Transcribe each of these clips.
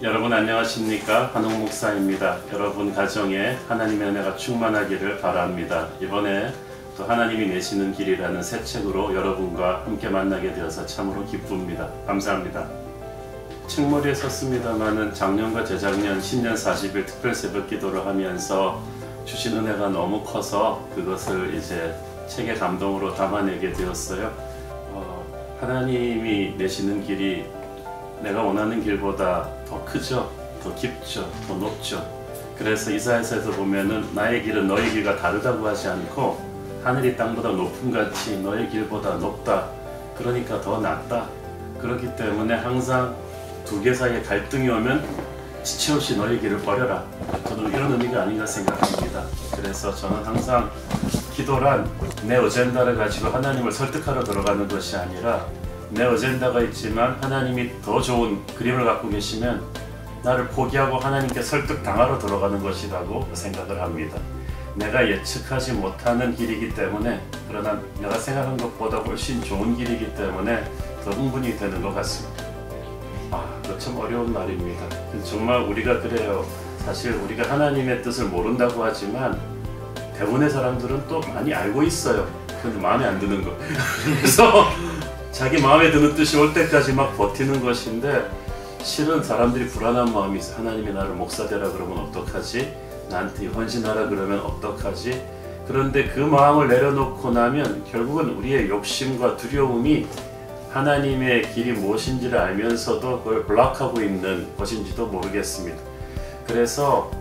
여러분 안녕하십니까? 한홍 목사입니다. 여러분 가정에 하나님의 은혜가 충만하기를 바랍니다. 이번에 또 하나님이 내시는 길이라는 새 책으로 여러분과 함께 만나게 되어서 참으로 기쁩니다. 감사합니다. 책머리에 섰습니다마는 작년과 재작년 신년 40일 특별 새벽 기도를 하면서 주신 은혜가 너무 커서 그것을 이제 책의 감동으로 담아내게 되었어요. 하나님이 내시는 길이 내가 원하는 길보다 더 크죠, 더 깊죠, 더 높죠. 그래서 이사야서에서 보면은 나의 길은 너의 길과 다르다고 하지 않고 하늘이 땅보다 높음 같이 너의 길보다 높다. 그러니까 더 낫다. 그렇기 때문에 항상 두 개 사이에 갈등이 오면 지체 없이 너의 길을 버려라. 저는 이런 의미가 아닌가 생각합니다. 그래서 저는 항상 기도란 내 어젠다를 가지고 하나님을 설득하러 들어가는 것이 아니라 내 어젠다가 있지만 하나님이 더 좋은 그림을 갖고 계시면 나를 포기하고 하나님께 설득당하러 들어가는 것이라고 생각을 합니다. 내가 예측하지 못하는 길이기 때문에, 그러나 내가 생각한 것보다 훨씬 좋은 길이기 때문에 더 흥분이 되는 것 같습니다. 그거 참 어려운 말입니다. 정말 우리가 그래요. 사실 우리가 하나님의 뜻을 모른다고 하지만 대부분의 사람들은 또 많이 알고 있어요. 근데 마음에 안 드는 거. 그래서 자기 마음에 드는 뜻이 올 때까지 막 버티는 것인데, 실은 사람들이 불안한 마음이 있어요. 하나님이 나를 목사되라 그러면 어떡하지? 나한테 헌신하라 그러면 어떡하지? 그런데 그 마음을 내려놓고 나면 결국은 우리의 욕심과 두려움이 하나님의 길이 무엇인지를 알면서도 그걸 블락하고 있는 것인지도 모르겠습니다. 그래서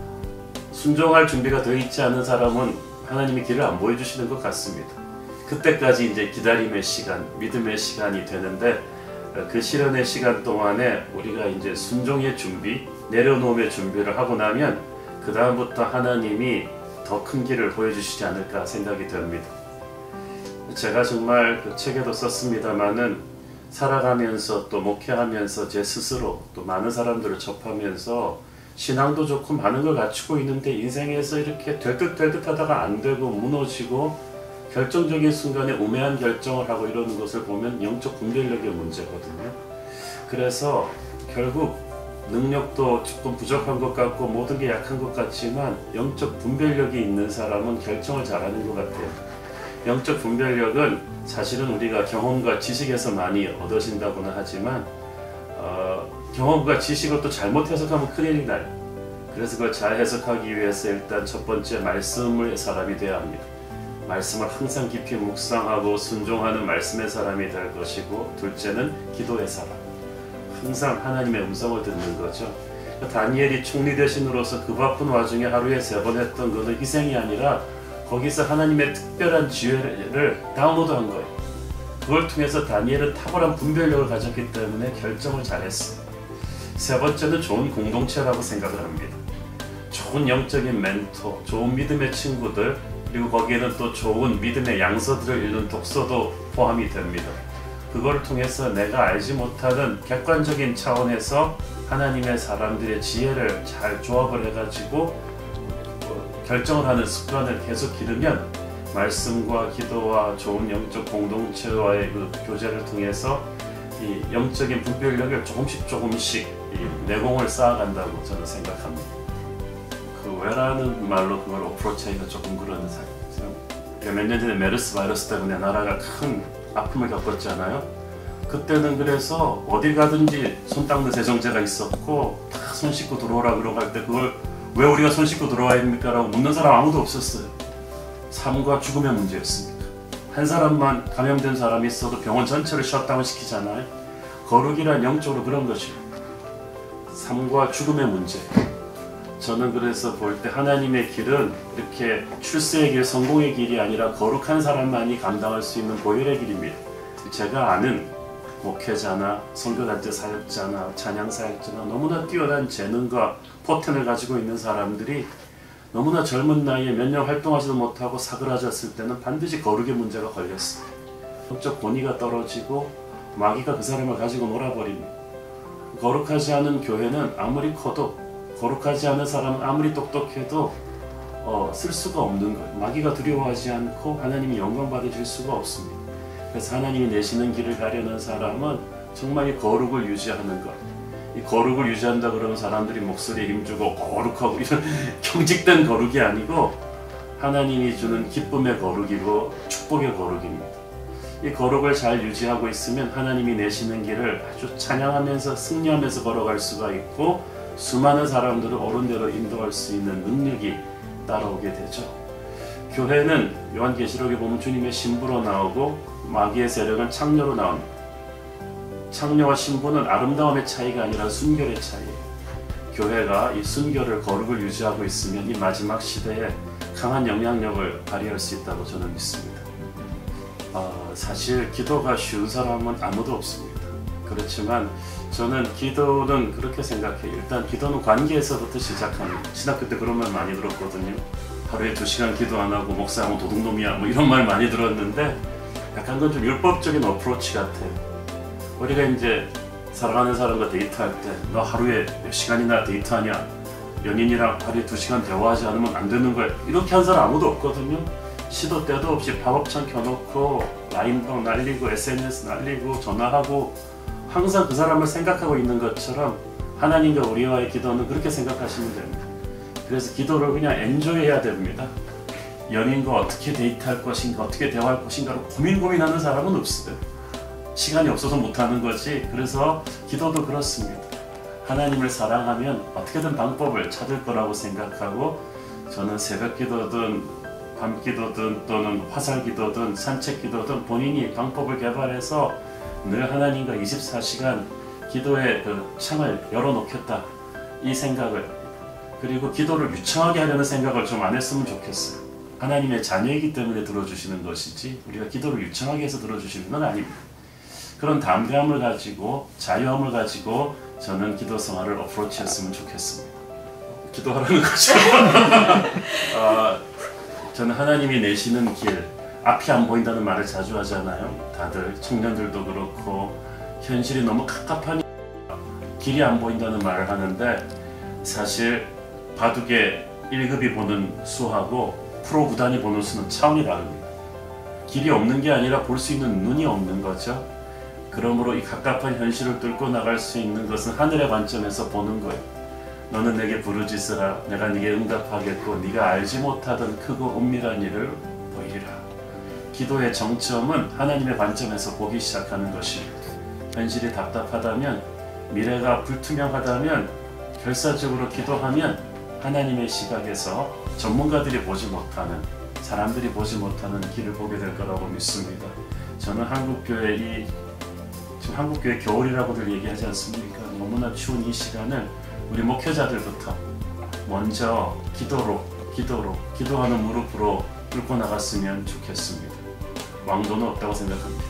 순종할 준비가 되어 있지 않은 사람은 하나님의 길을 안 보여주시는 것 같습니다. 그때까지 이제 기다림의 시간, 믿음의 시간이 되는데, 그 실현의 시간 동안에 우리가 이제 순종의 준비, 내려놓음의 준비를 하고 나면 그 다음부터 하나님이 더 큰 길을 보여주시지 않을까 생각이 됩니다. 제가 정말 그 책에도 썼습니다마는 살아가면서 또 목회하면서 제 스스로 또 많은 사람들을 접하면서 신앙도 좋고 많은 걸 갖추고 있는데 인생에서 이렇게 될 듯 하다가 안 되고 무너지고 결정적인 순간에 우매한 결정을 하고 이러는 것을 보면 영적 분별력의 문제거든요. 그래서 결국 능력도 조금 부족한 것 같고 모든 게 약한 것 같지만 영적 분별력이 있는 사람은 결정을 잘하는 것 같아요. 영적 분별력은 사실은 우리가 경험과 지식에서 많이 얻어진다고는 하지만 경험과 지식을 또 잘못 해석하면 큰일이 나요. 그래서 그걸 잘 해석하기 위해서 일단 첫 번째 말씀의 사람이 되어야 합니다. 말씀을 항상 깊이 묵상하고 순종하는 말씀의 사람이 될 것이고, 둘째는 기도의 사람. 항상 하나님의 음성을 듣는 거죠. 다니엘이 총리 대신으로서 그 바쁜 와중에 하루에 3번 했던 것은 희생이 아니라 거기서 하나님의 특별한 지혜를 다운로드한 거예요. 그걸 통해서 다니엘은 탁월한 분별력을 가졌기 때문에 결정을 잘했어요. 세 번째는 좋은 공동체라고 생각을 합니다. 좋은 영적인 멘토, 좋은 믿음의 친구들, 그리고 거기에는 또 좋은 믿음의 양서들을 읽는 독서도 포함이 됩니다. 그걸 통해서 내가 알지 못하는 객관적인 차원에서 하나님의 사람들의 지혜를 잘 조합을 해가지고 결정을 하는 습관을 계속 기르면 말씀과 기도와 좋은 영적 공동체와의 그 교제를 통해서 이 영적인 분별력을 조금씩 내공을 쌓아간다고 저는 생각합니다. 그 왜라는 말로 그걸 어프로치하기가 조금 그런 몇 년 전에 메르스 바이러스 때문에 나라가 큰 아픔을 겪었잖아요. 그때는 그래서 어딜 가든지 손 닦는 세정제가 있었고 다 손 씻고 들어오라 그러고 할 때 그걸 왜 우리가 손 씻고 들어와야 됩니까? 라고 묻는 사람 아무도 없었어요. 삶과 죽음의 문제였습니다. 한 사람만 감염된 사람이 있어도 병원 전체를 셧다운 시키잖아요. 거룩이란 영적으로 그런 것이에요. 삶과 죽음의 문제. 저는 그래서 볼 때 하나님의 길은 이렇게 출세의 길, 성공의 길이 아니라 거룩한 사람만이 감당할 수 있는 보혈의 길입니다. 제가 아는 목회자나 선교단체 사역자나 찬양 사역자나 너무나 뛰어난 재능과 포텐을 가지고 있는 사람들이 너무나 젊은 나이에 몇 년 활동하지도 못하고 사그라졌을 때는 반드시 거룩의 문제가 걸렸어요. 영적 권위가 떨어지고 마귀가 그 사람을 가지고 놀아버립니다. 거룩하지 않은 교회는 아무리 커도, 거룩하지 않은 사람은 아무리 똑똑해도 쓸 수가 없는 거예요. 마귀가 두려워하지 않고 하나님이 영광 받으실 수가 없습니다. 그래서 하나님이 내시는 길을 가려는 사람은 정말 이 거룩을 유지하는 것, 이 거룩을 유지한다 그러면 사람들이 목소리에 힘주고 거룩하고 이런 경직된 거룩이 아니고 하나님이 주는 기쁨의 거룩이고 축복의 거룩입니다. 이 거룩을 잘 유지하고 있으면 하나님이 내시는 길을 아주 찬양하면서 승리하면서 걸어갈 수가 있고 수많은 사람들을 옳은 대로 인도할 수 있는 능력이 따라오게 되죠. 교회는 요한계시록에 보면 주님의 신부로 나오고 마귀의 세력은 창녀로 나옵니다. 창녀와 신부는 아름다움의 차이가 아니라 순결의 차이예요. 교회가 이 순결을 거룩을 유지하고 있으면 이 마지막 시대에 강한 영향력을 발휘할 수 있다고 저는 믿습니다. 사실 기도가 쉬운 사람은 아무도 없습니다. 그렇지만 저는 기도는 그렇게 생각해요. 일단 기도는 관계에서부터 시작합니다. 신학교 때 그런 말 많이 들었거든요. 하루에 2시간 기도 안 하고 목사하면 도둑놈이야 뭐 이런 말 많이 들었는데 약간 건 좀 율법적인 어프로치 같아요. 우리가 이제 사랑하는 사람과 데이트할 때 너 하루에 몇 시간이나 데이트하냐, 연인이랑 하루에 2시간 대화하지 않으면 안 되는 거야, 이렇게 한 사람 아무도 없거든요. 시도 때도 없이 팝업창 켜놓고 라인방 날리고 SNS 날리고 전화하고 항상 그 사람을 생각하고 있는 것처럼 하나님과 우리와의 기도는 그렇게 생각하시면 됩니다. 그래서 기도를 그냥 엔조이해야 됩니다. 연인과 어떻게 데이트할 것인가, 어떻게 대화할 것인가를 고민하는 사람은 없어요. 시간이 없어서 못하는 거지. 그래서 기도도 그렇습니다. 하나님을 사랑하면 어떻게든 방법을 찾을 거라고 생각하고, 저는 새벽 기도든 밤 기도든 또는 화살 기도든 산책 기도든 본인이 방법을 개발해서 늘 하나님과 24시간 기도의 그 창을 열어놓겠다, 이 생각을, 그리고 기도를 유창하게 하려는 생각을 좀 안 했으면 좋겠어요. 하나님의 자녀이기 때문에 들어주시는 것이지 우리가 기도를 유창하게 해서 들어주시는 건 아닙니다. 그런 담대함을 가지고 자유함을 가지고 저는 기도 생활을 어프로치했으면 좋겠습니다. 기도하라는 거죠. 저는 하나님이 내시는 길, 앞이 안 보인다는 말을 자주 하잖아요. 다들 청년들도 그렇고 현실이 너무 갑갑하니 길이 안 보인다는 말을 하는데, 사실 바둑의 1급이 보는 수하고 프로 구단이 보는 수는 차원이 다릅니다. 길이 없는 게 아니라 볼 수 있는 눈이 없는 거죠. 그러므로 이 갑갑한 현실을 뚫고 나갈 수 있는 것은 하늘의 관점에서 보는 거예요. 너는 내게 부르짖으라, 내가 네게 응답하겠고 네가 알지 못하던 크고 은밀한 일을 보이리라. 기도의 정점은 하나님의 관점에서 보기 시작하는 것입니다. 현실이 답답하다면, 미래가 불투명하다면 결사적으로 기도하면 하나님의 시각에서 전문가들이 보지 못하는, 사람들이 보지 못하는 길을 보게 될 거라고 믿습니다. 저는 한국교회 지금 한국교회 겨울이라고들 얘기하지 않습니까? 너무나 추운 이 시간을 우리 목회자들부터 먼저 기도하는 무릎으로 뚫고 나갔으면 좋겠습니다. 왕도는 없다고 생각합니다.